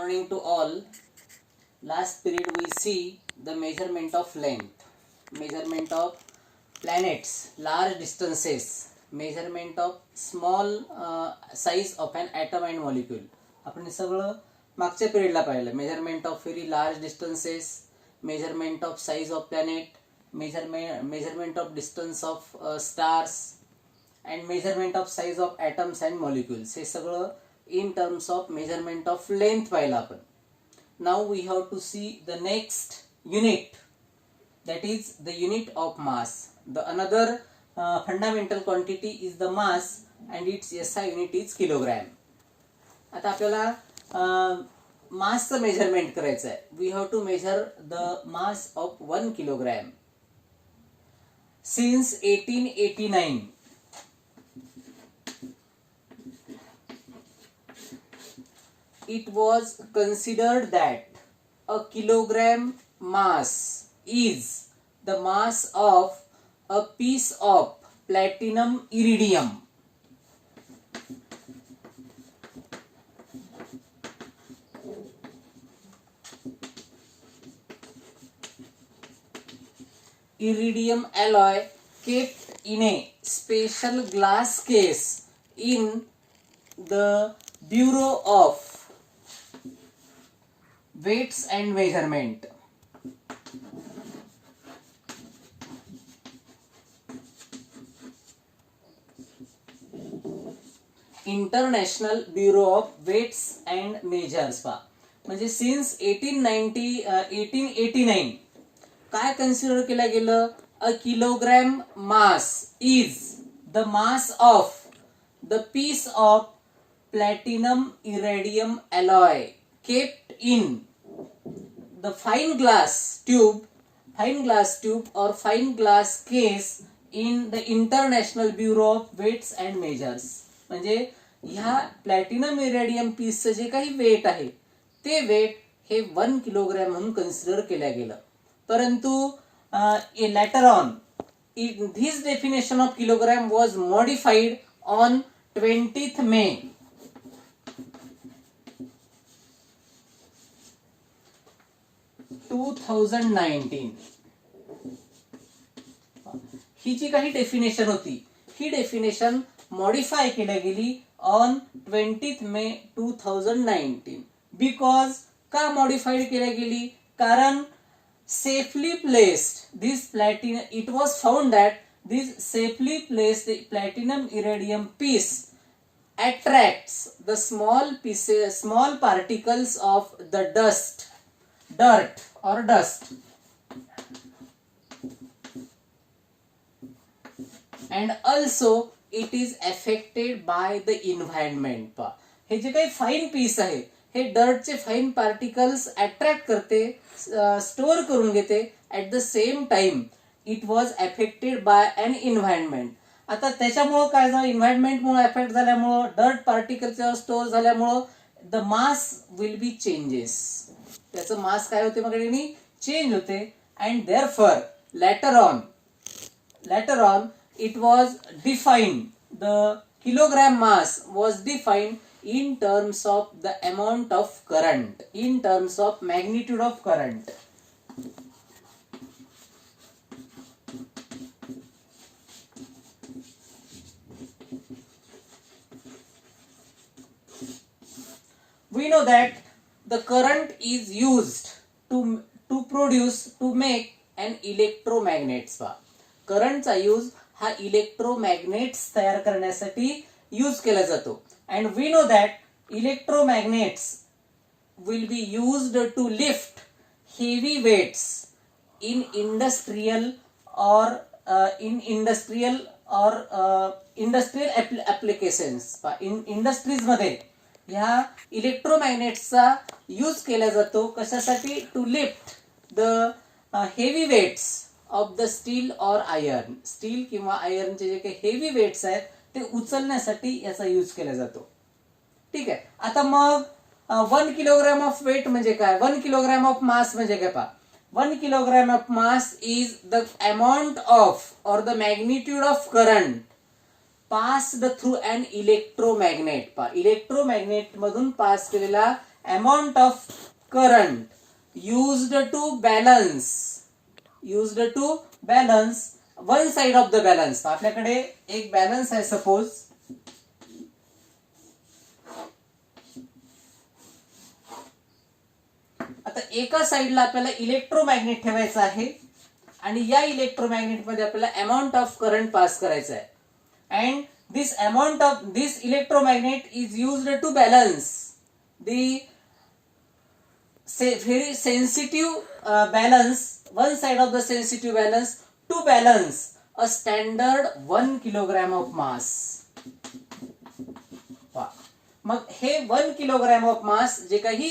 morning to all. Last period we see the measurement of length, measurement of planets, large distances, measurement of small size of an atom and molecule. आपण हे सगळं मागच्या पिरियडला पाहिलं. Measurement of very large distances, measurement of size of planet, measurement of distance of stars and measurement of size of atoms and molecules. हे सगळं in terms of measurement of length पाहिलं आपण. Now we have to see the next unit, that is the unit of mass. The another fundamental quantity is the mass and its SI unit is kilogram. आता आपल्याला मासचं measurement करायचं आहे. We have to measure the mass of 1 kilogram. Since 1889 it was considered that a kilogram mass is the mass of a piece of platinum iridium. Iridium alloy kept in a special glass case in the Bureau of Weights and Measurement. International Bureau of Weights and Measures पा. म्हणजे since 1889 काय consider केलं गेलं? A kilogram mass is the mass of the piece of platinum iridium alloy kept in the fine glass tube or fine glass case in the International Bureau of Weights and Measures. म्हणजे ह्या platinum इरेडियम पीसचं जे काही weight आहे ते weight हे 1 kilogram म्हणून consider केलं गेलं. परंतु later on this definition of kilogram was modified on 20th May 2019. ही जी काही डेफिनेशन होती ही डेफिनेशन मॉडिफाय केल्या गेली ऑन 20th May 2019. बिकॉज का मॉडिफाईड केल्या गेली? कारण safely placed this platinum, it was found that this safely placed platinum iridium piece attracts the small pieces, small particles of the dirt or dust, and also it is affected by the environment पा. हे जे काही fine piece आहे हे डर्टचे fine particles attract करते, store करून घेते. At the same time it was affected by an environment. आता त्याच्यामुळं काय झालं? एन्व्हायरमेंटमुळे अफेक्ट झाल्यामुळं, डर्ट पार्टिकलच्या स्टोअर झाल्यामुळं the mass will be changes. त्याचं मास काय होते? मग चेंज होते. And therefore later on it was defined, the kilogram mass was defined in terms of the amount of current, in terms of magnitude of current. We know that the current is used to make an electromagnets पा. करंटचा use हा electromagnets तयार करण्यासाठी use केला जातो. And we know that electromagnets will be used to lift heavy weights in industrial applications पा. Industries मध्ये ह्या इलेक्ट्रोमॅग्नेट्सचा यूज केला जातो. कशासाठी? To lift the heavy weights of the steel और आयर्न. स्टील किंवा आयर्नचे जे काही हेवी वेट्स आहेत ते उचलण्यासाठी याचा यूज केला जातो. ठीक आहे. आता मग 1 किलोग्राम ऑफ वेट म्हणजे काय? 1 किलोग्राम ऑफ मास म्हणजे काय पहा? 1 kilogram of mass is the amount of or the magnitude of current passed through an electromagnet. Electromagnet मधून पास केलेला amount of current used to balance one side of the balance. आपल्याकडे एक balance आहे suppose, आता एका साइडला आपल्याला electromagnet ठेवायचं आहे आणि या इलेक्ट्रोमॅग्नेट मध्ये आपल्याला अमाउंट ऑफ करंट पास करायचं आहे. And this amount of this electromagnet is used to balance the very sensitive balance, one side of the sensitive balance, to balance a standard 1 kilogram of mass. मग हे 1 kilogram of मास जे काही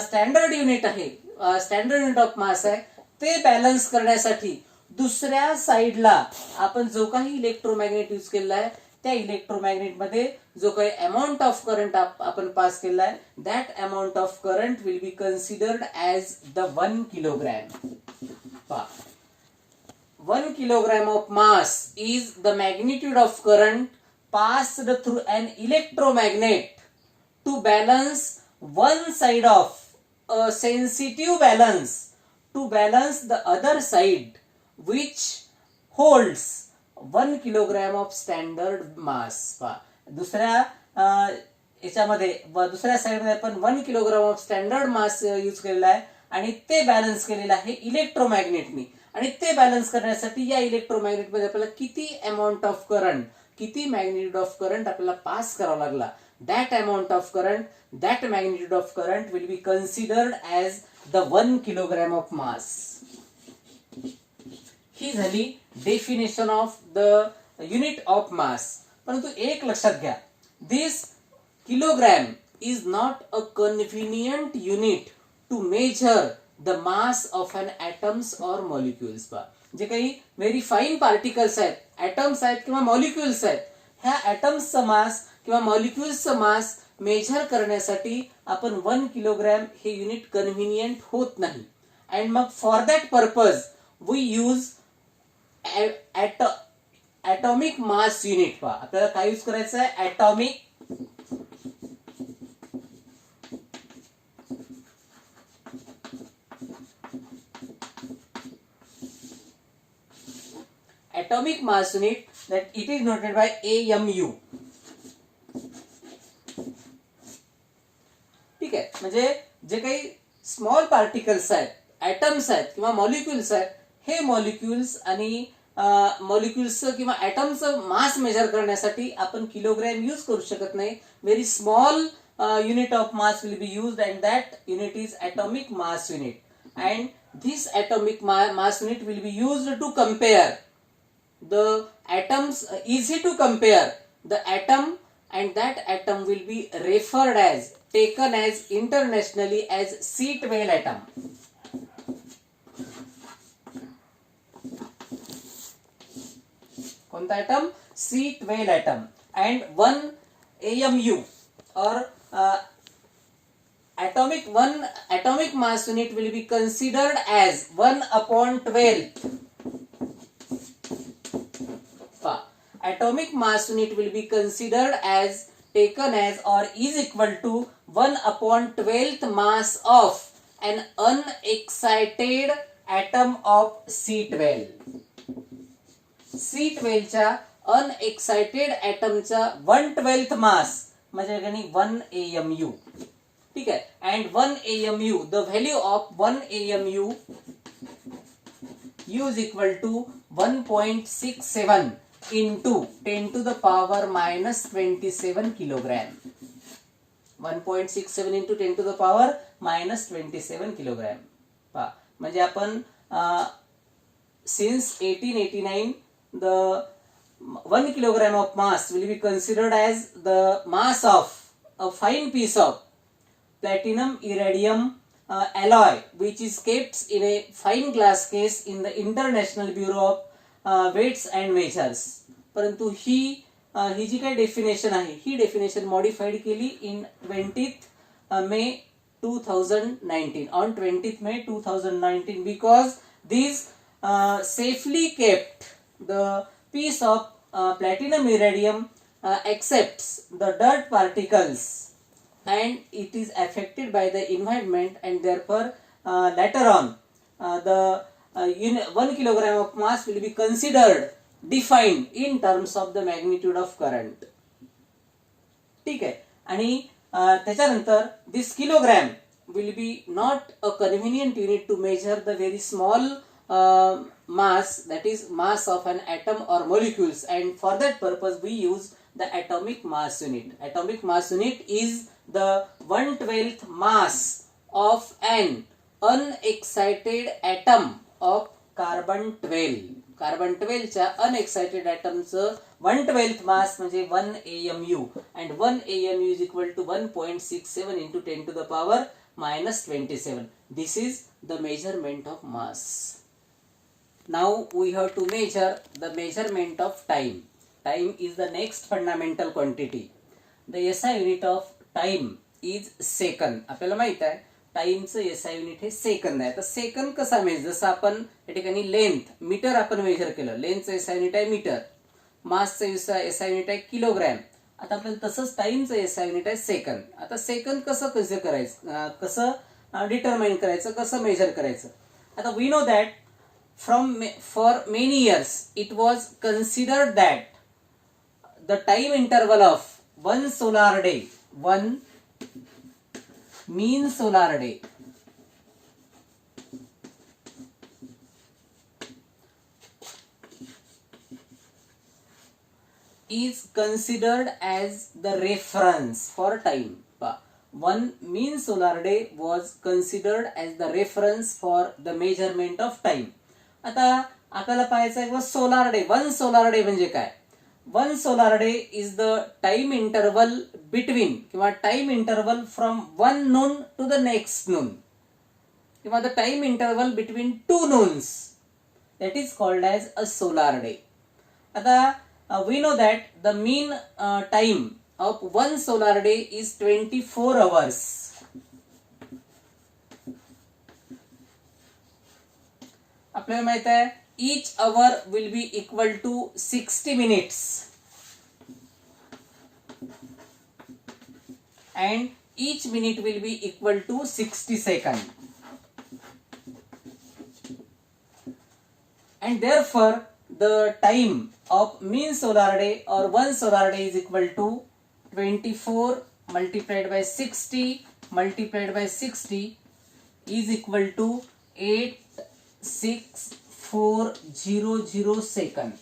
standard unit आहे, standard unit of मास आहे, ते balance करण्यासाठी दुसऱ्या साइडला आपण जो काही इलेक्ट्रोमॅग्नेट यूज केलेला आहे त्या इलेक्ट्रोमॅग्नेट मध्ये जो काही अमाउंट ऑफ करंट आपण पास केला आहे, that amount of current will be considered as the 1 kilogram. 1 kilogram of mass is the magnitude of current passed through an electromagnet to balance one side of a sensitive balance to balance the other side which holds 1 kilogram of standard mass. दुसऱ्या याच्यामध्ये दुसऱ्या साइडमध्ये आपण 1 kilogram of standard mass use केलेला आहे आणि ते balance केलेलं आहे इलेक्ट्रोमॅग्नेटनी. आणि ते बॅलन्स करण्यासाठी या इलेक्ट्रोमॅग्नेट मध्ये आपल्याला किती अमाउंट ऑफ करंट, किती मॅग्निट्यूड ऑफ करंट आपल्याला पास करावा लागला, that amount of current, that magnitude of current will be considered as the 1 kilogram of mass. ही झाली definition of the unit of mass. परंतु एक लक्षात घ्या, this kilogram is not a convenient unit to measure the mass of an atoms or molecules. जे काही very fine particles आहेत, atoms आहेत किंवा मॉलिक्युल्स आहेत, ह्या ॲटम्सचा मास किंवा मॉलिक्युल्सचं मास मेजर करण्यासाठी आपण 1 किलोग्रॅम हे युनिट कन्व्हिनियंट होत नाही. अँड मग for that purpose we use atomic mass unit. आपल्याला काय यूज करायचं आहे, atomic atomic mass unit, that it is noted by AMU. ठीक आहे, म्हणजे जे काही स्मॉल पार्टिकल्स आहेत, ॲटम्स आहेत किंवा मॉलिक्युल्स आहेत, हे मॉलिक्युल्स आणि मॉलिक्युल्सचं किंवा ॲटमचं मास मेजर करण्यासाठी आपण किलोग्रॅम यूज करू शकत नाही. Very small unit of mass will be used and that unit is atomic mass unit. And this atomic mass unit will be used to compare the atoms, easy to compare the atom, and that atom will be referred as, taken as internationally as Seatwell atom. कोणता atom? Seatwell atom. And one AMU or atomic mass unit will be considered as 1/12. Atomic mass unit will be considered as, taken as, or is equal to 1/12th mass of an unexcited atom of C12. C12च्या unexcited atomचा 1/12th mass म्हणजे 1 AMU. ठीक आहे. And 1 AMU, the value of 1 AMU is equal to 1.67 into 10 to the power minus 27 kilogram. 1.67 into 10 to the power minus 27 kilogram. म्हणजे आपण since 1889 the 1 kilogram of mass will be considered as the mass of a fine piece of platinum iridium alloy which is kept in a fine glass case in the International Bureau of weights and measures. परंतु ही जी काही definition आहे, ही definition modified केली in 20th May 2019, on 20th May 2019, because these safely kept the piece of platinum iridium accepts the dirt particles and it is affected by the environment, and therefore later on the 1 kilogram of mass will be considered defined in terms of the magnitude of current. ठीक आहे. आणि त्याच्यानंतर this kilogram will be not a convenient unit to measure the very small mass, that is mass of an atom or molecules, and for that purpose we use the atomic mass unit. Atomic mass unit is the 1/12th mass of an unexcited atom of carbon 12. Carbon 12 च्या unexcited ॲटमचं 1/12th मास म्हणजे 1 AMU, and 1 AMU is equal to 1.67 into 10 to the power minus 27. This is the measurement of mass. Now we have to measure the measurement of time. Time is the next fundamental quantity. The SI unit of time is second. आपल्याला माहित आहे टाइमचं SI unit हे second आहे. तर second कसा major, जसं आपण या ठिकाणी लेंथ मीटर आपण मेजर केलं, लेंथचं एसआय युनिट आहे मीटर, मासचं एसआय युनिट आहे किलोग्रॅम. आता आपल्याला तसंच टाइमचं एसआय युनिट आहे सेकंद. आता सेकंद कसं करायचं, कसं डिटरमाइन करायचं, कसं मेजर करायचं. आता we know that for many years it was considered that the time interval of 1 solar day, 1 mean solar day is considered as the reference for time. One mean solar day was considered as the reference for the measurement of time. आता आपल्याला पाहायचं आहे solar day. 1 solar day म्हणजे काय. 1 solar day is the time interval between किंवा time interval from 1 noon to the next noon किंवा the time interval between 2 noons, that is called as a solar day. आता we know that the mean time of 1 solar day is 24 hours. आपल्याला माहित आहे each hour will be equal to 60 minutes and each minute will be equal to 60 seconds, and therefore the time of mean solar day or 1 solar day is equal to 24 multiplied by 60 multiplied by 60 is equal to 86400 second.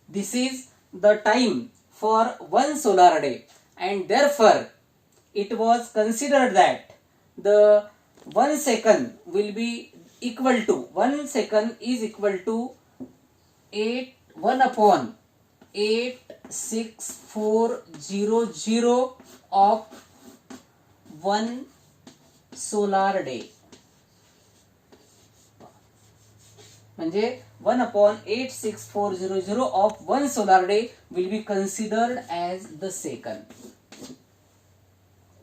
This is the time for 1 solar day, and therefore it was considered that the 1 second will be equal to 1 second is equal to 1 upon 86400 of 1 solar day. म्हणजे 1 upon 86400 of 1 solar day will be considered as the second.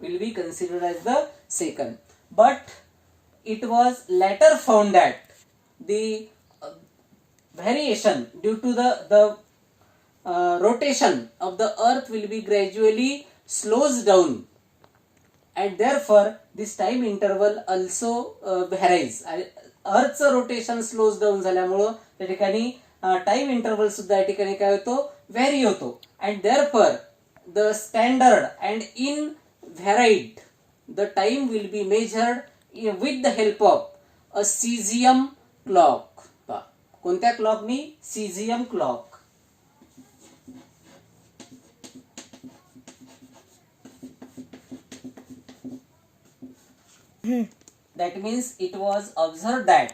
Will be considered as the second. But it was later found that the variation due to the rotation of the earth will be gradually slows down, and therefore this time interval also varies. अर्थचं rotation slows down झाल्यामुळं त्या ठिकाणी time interval सुद्धा या ठिकाणी काय होतो, vary होतो, and therefore the standard and in varied the time will be measured with the help of a caesium clock. कोणत्या क्लॉकनी, caesium clock. That means it was observed that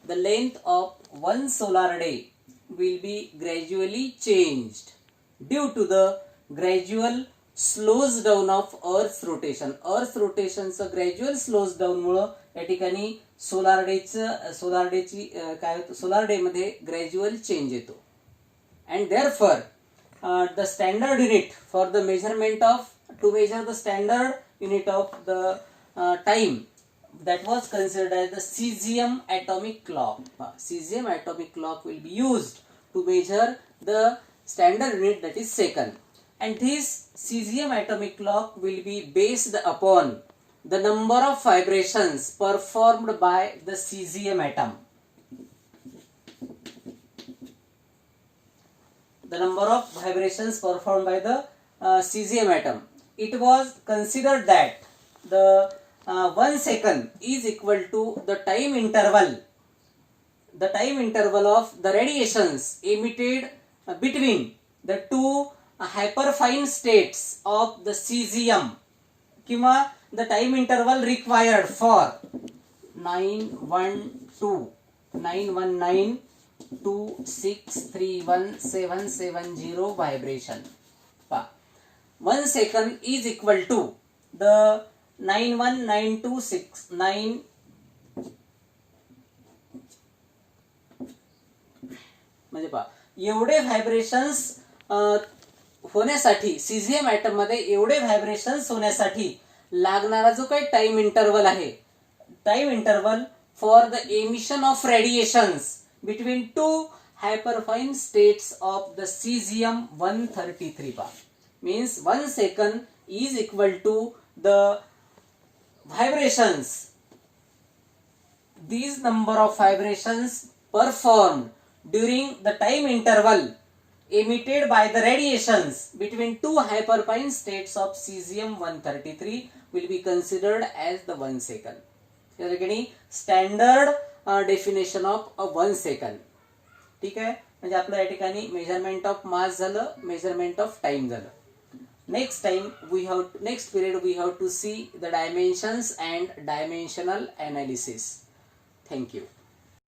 the length of 1 solar day will be gradually changed due to the gradual slows down of Earth's rotation. Earth's rotation चं gradual slows down मुळे या ठिकाणी solar डेची काय होतं, solar day मध्ये gradual change येतो. And therefore the standard unit for the measurement of, to measure the standard unit of the time, that was considered as the cesium atomic clock. Cesium atomic clock will be used to measure the standard unit, that is second. and this cesium atomic clock will be based upon the number of vibrations performed by the cesium atom. The number of vibrations performed by the cesium atom. It was considered that the 1 second is equal to the time interval of the radiations emitted between the two hyperfine states of the cesium, किंवा the time interval required for 912.631.770 vibration. 1 second is equal to the 91926 म्हणजे पहा एवढे vibrations होण्यासाठी caesium item मध्ये एवढे vibrations होण्यासाठी लागणारा जो काही टाइम इंटरवल आहे, time interval for the emission of radiations between two hyperfine states of the caesium 133 पहा means 1 second is equal to the vibrations, these number of vibrations performed during the time interval emitted by the radiations between two hyperfine states of cesium 133 will be considered as the 1 second. या ठिकाणी standard definition of 1 second. ठीक आहे, म्हणजे आपलं या ठिकाणी measurement of mass झालं, measurement of time झालं. Next period we have to see the dimensions and dimensional analysis. Thank you.